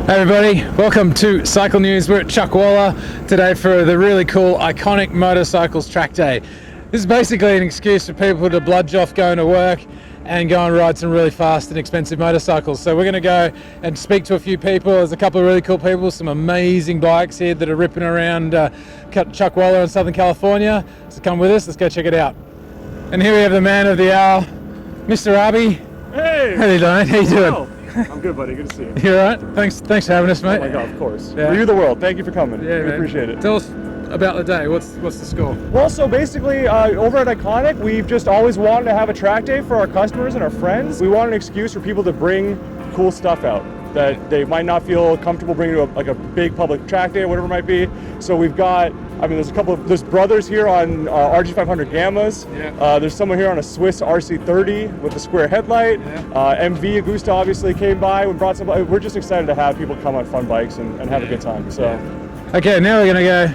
Hey everybody, welcome to Cycle News. We're at Chuckwalla today for the really cool Iconic Motorcycles Track Day. This is basically an excuse for people to bludge off going to work and go and ride some really fast and expensive motorcycles. So we're going to go and speak to a few people. There's a couple of really cool people, some amazing bikes here that are ripping around Chuckwalla in Southern California. So come with us, let's go check it out. And here we have the man of the hour, Mr. Abhi. Hey! How you doing? How you doing? Wow. I'm good, buddy. Good to see you. You alright? Thanks for having us, mate. Oh my God, of course. Yeah. For you, the world. Thank you for coming. Yeah, we man. appreciate it. Tell us about the day. What's the score? Well, so basically, over at Iconic, we've just always wanted to have a track day for our customers and our friends. We want an excuse for people to bring cool stuff out that they might not feel comfortable bringing to a big public track day or whatever it might be. So we've got, there's brothers here on RG500 Gammas. Yeah. There's someone here on a Swiss RC30 with a square headlight. Yeah. MV Augusta obviously came by and brought some. We're just excited to have people come on fun bikes and have a good time. So. Yeah. Okay, now we're going to go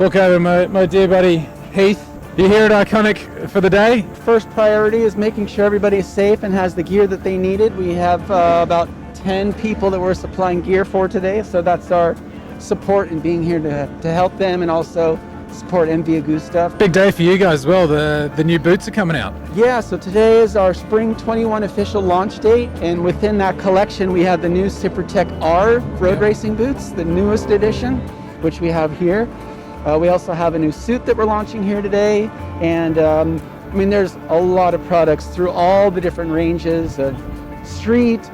walk over to my dear buddy Heath. You here at Iconic for the day? First priority is making sure everybody is safe and has the gear that they needed. We have about 10 people that we're supplying gear for today, so that's our support and being here to help them and also support MV Augusta. Big day for you guys as well. The new boots are coming out. Yeah, so today is our Spring 21 official launch date, and within that collection we have the new Tech R road racing boots, the newest edition, which we have here. We also have a new suit that we're launching here today, and there's a lot of products through all the different ranges of street,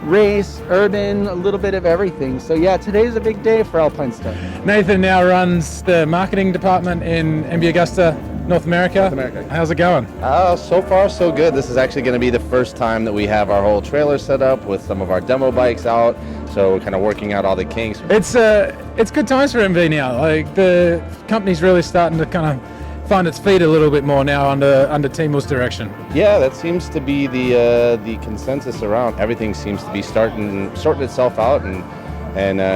race, urban, a little bit of everything. So yeah, today's a big day for Alpine stuff. Nathan now runs the marketing department in MV Augusta, North America. How's it going? So far so good. This is actually going to be the first time that we have our whole trailer set up with some of our demo bikes out. So we're kind of working out all the kinks. It's good times for MV now. Like the company's really starting to kind of find its feet a little bit more now under Timur's direction. Yeah, that seems to be the consensus around. Everything seems to be sorting itself out and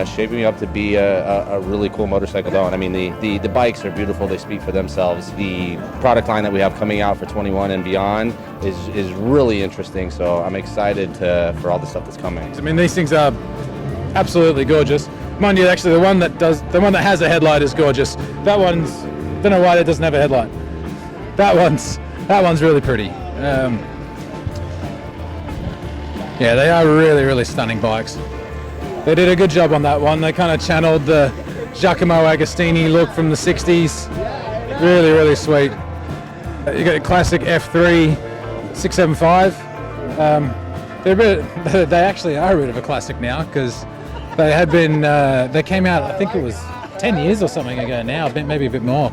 shaping up to be a really cool motorcycle though. And I mean the bikes are beautiful. They speak for themselves. The product line that we have coming out for 21 and beyond is really interesting. So I'm excited for all the stuff that's coming. I mean, these things are absolutely gorgeous. Mind you, actually the one that has a headlight is gorgeous. That one's, don't know why that doesn't have a headlight. That one's really pretty. Yeah, they are really, really stunning bikes. They did a good job on that one. They kind of channeled the Giacomo Agostini look from the 60s. Really, really sweet. You got a classic F3 675. They actually are a bit of a classic now because they had been, they came out, I think it was 10 years or something ago now, maybe a bit more.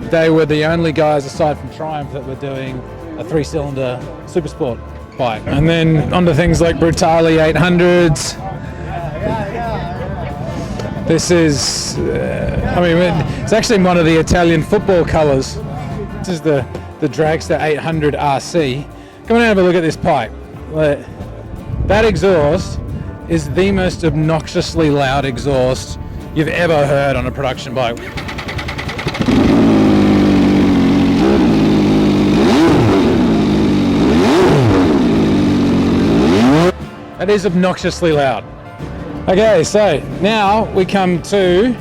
They were the only guys aside from Triumph that were doing a 3-cylinder Supersport bike. And then onto things like Brutale 800s. This is, it's actually one of the Italian football colours. This is the Dragster 800 RC. Come on and have a look at this pipe. That exhaust is the most obnoxiously loud exhaust you've ever heard on a production bike. That is obnoxiously loud. Okay, so now we come to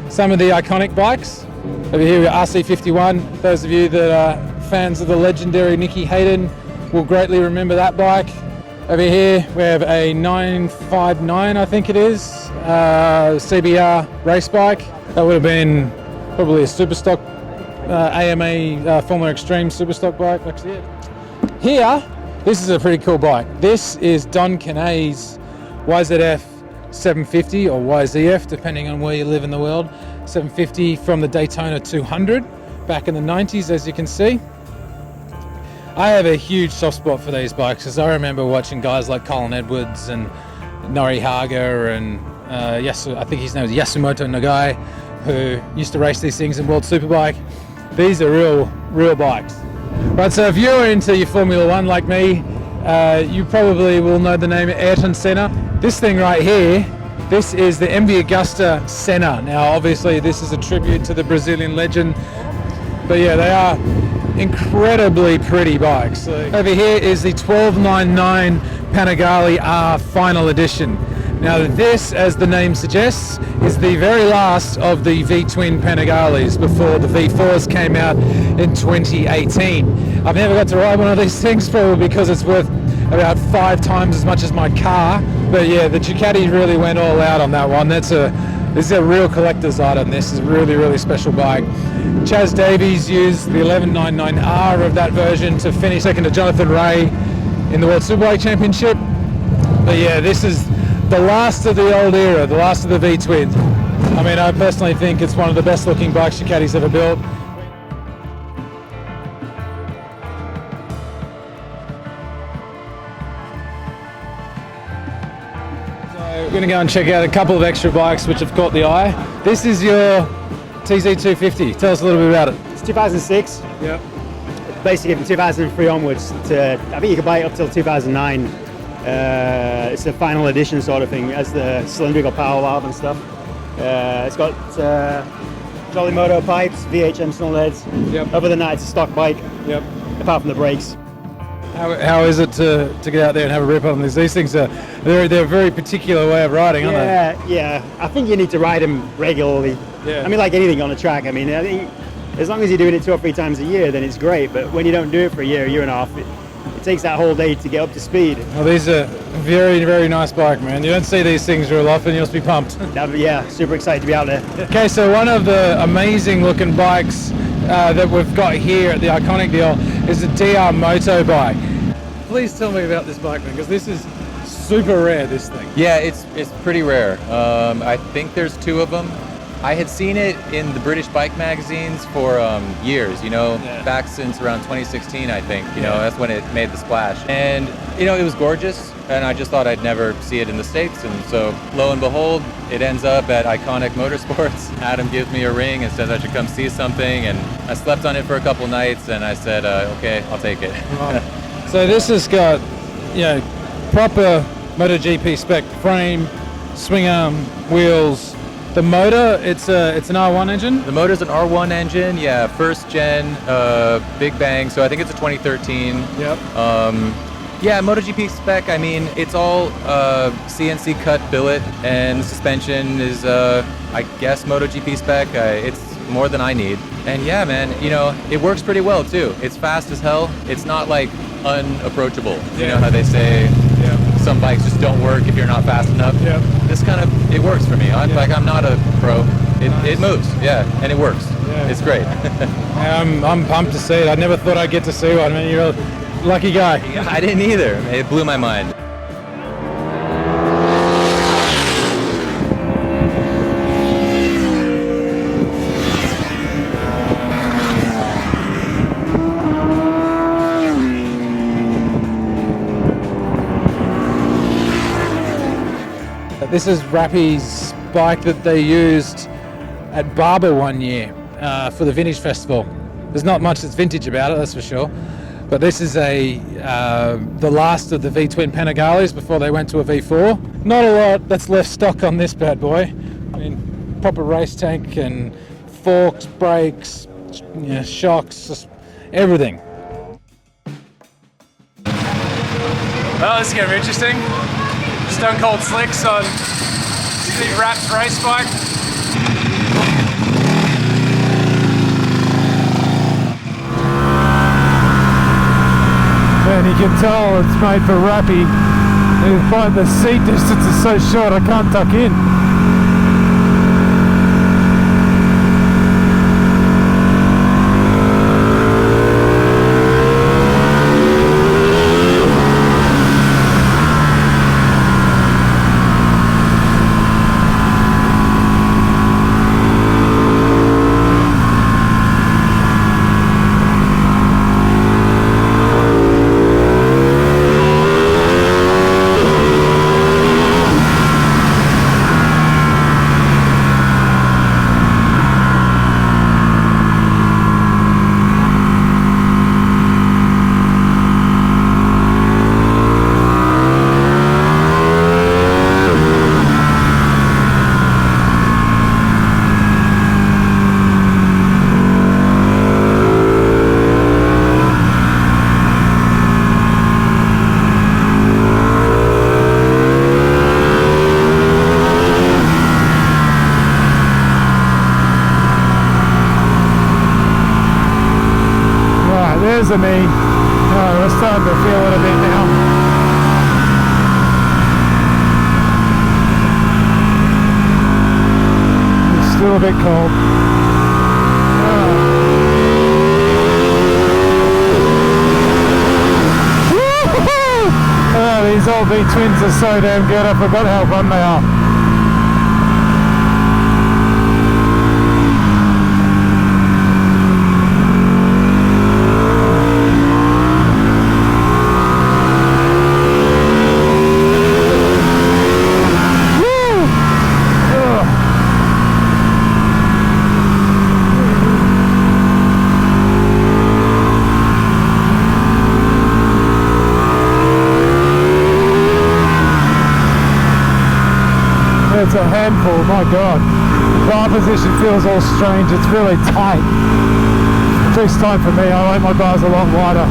some of the Iconic bikes. Over here we got RC51. Those of you that are fans of the legendary Nicky Hayden will greatly remember that bike. Over here we have a 959, I think it is, CBR race bike. That would have been probably a Superstock AMA Formula Extreme Superstock bike. Actually, here, this is a pretty cool bike. This is Don Canet's YZF 750 or YZF, depending on where you live in the world. 750 from the Daytona 200 back in the 90s, as you can see. I have a huge soft spot for these bikes because I remember watching guys like Colin Edwards and Nori Haga and I think his name was Yasumoto Nagai, who used to race these things in World Superbike. These are real bikes. Right, so if you're into your Formula One like me, you probably will know the name Ayrton Senna. This thing right here, this is the MV Augusta Senna. Now obviously this is a tribute to the Brazilian legend, but yeah, they are incredibly pretty bikes. Over here is the 1299 Panigale R Final Edition. Now this, as the name suggests, is the very last of the V-twin Panigales before the V4s came out in 2018. I've never got to ride one of these things, probably because it's worth about 5 times as much as my car. But yeah, the Ducati really went all out on that one. This is a real collector's item. This is a really, really special bike. Chaz Davies used the 1199R of that version to finish second to Jonathan Ray in the World Superbike Championship. But yeah, this is the last of the old era, the last of the V-twins. I mean, I personally think it's one of the best looking bikes Ducati's ever built. So we're going to go and check out a couple of extra bikes which have caught the eye. This is your TZ250. Tell us a little bit about it. It's 2006. Yep. Basically from 2003 onwards to, I think you could buy it up till 2009. It's a final edition sort of thing, as the cylindrical power valve and stuff. It's got Jolly Moto pipes, VHM cylinder heads. Yep. Other than that, it's a stock bike. Yep. Apart from the brakes. How is it to get out there and have a rip on these? These things are they're a very particular way of riding, aren't they? Yeah. I think you need to ride them regularly. Yeah. I mean, like anything on a track. I mean, I think as long as you're doing it 2 or 3 times a year, then it's great. But when you don't do it for a year and a half, it takes that whole day to get up to speed. Well, these are very, very nice bike, man. You don't see these things real often. You must be pumped. Yeah, super excited to be out there. Okay, so one of the amazing looking bikes that we've got here at the Iconic deal is a DR Motobike. Please tell me about this bike, man, because this is super rare, this thing. Yeah, it's pretty rare. I think there's 2 of them. I had seen it in the British bike magazines for years, back since around 2016, I think. That's when it made the splash. And, it was gorgeous, and I just thought I'd never see it in the States. And so, lo and behold, it ends up at Iconic Motorsports. Adam gives me a ring and says I should come see something, and I slept on it for a couple nights, and I said, okay, I'll take it. So this has got, proper MotoGP spec frame, swing arm, wheels. The motor, it's an R1 engine? The motor's an R1 engine, yeah, first gen, big bang, so I think it's a 2013. Yep. Yeah, MotoGP spec, I mean, it's all CNC cut billet, and the suspension is, I guess, MotoGP spec. It's more than I need. And yeah, man, it works pretty well too. It's fast as hell. It's not like unapproachable. Yeah. You know how they say some bikes just don't work if you're not fast enough? Yeah. This it works for me. Like, I'm not a pro. It moves, yeah, and it works. Yeah. It's great. I'm pumped to see it. I never thought I'd get to see one. I mean, you're a lucky guy. I didn't either. It blew my mind. This is Wrappy's bike that they used at Barber one year for the Vintage Festival. There's not much that's vintage about it, that's for sure. But this is the last of the V-twin Panigales before they went to a V4. Not a lot that's left stock on this bad boy. I mean, proper race tank and forks, brakes, shocks, just everything. Well, this is going to be interesting. Stone Cold Slicks on Steve Rapp's race bike. And you can tell it's made for Wrappy. You find the seat distance is so short I can't tuck in. does it mean? We're starting to feel it a bit now. It's still a bit cold. These old V twins are so damn good, I forgot how fun they are. It's a handful, my god. The bar position feels all strange, it's really tight. It takes time for me, I like my bars a lot wider.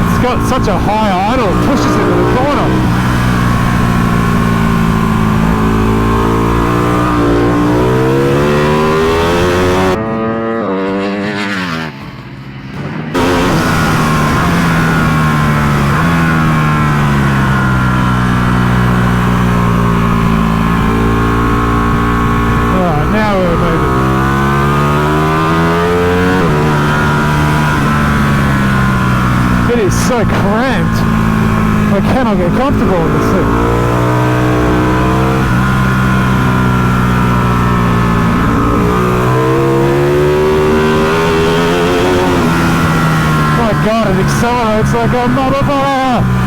It's got such a high idle, it pushes into the corner. It is so cramped. I cannot get comfortable in this thing. My god, it accelerates like a motherfucker.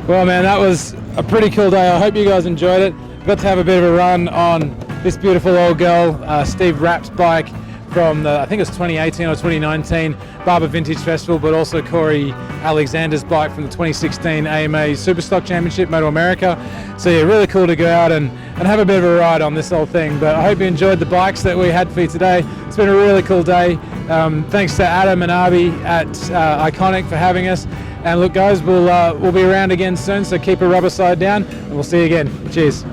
Well man, that was a pretty cool day. I hope you guys enjoyed it. Got to have a bit of a run on this beautiful old girl, Steve Rapp's bike from I think it was 2018 or 2019 Barber Vintage Festival, but also Corey Alexander's bike from the 2016 AMA Superstock Championship, Moto America. So yeah, really cool to go out and have a bit of a ride on this whole thing. But I hope you enjoyed the bikes that we had for you today. It's been a really cool day. Thanks to Adam and Abhi at Iconic for having us. And look guys, we'll be around again soon, so keep a rubber side down and we'll see you again. Cheers.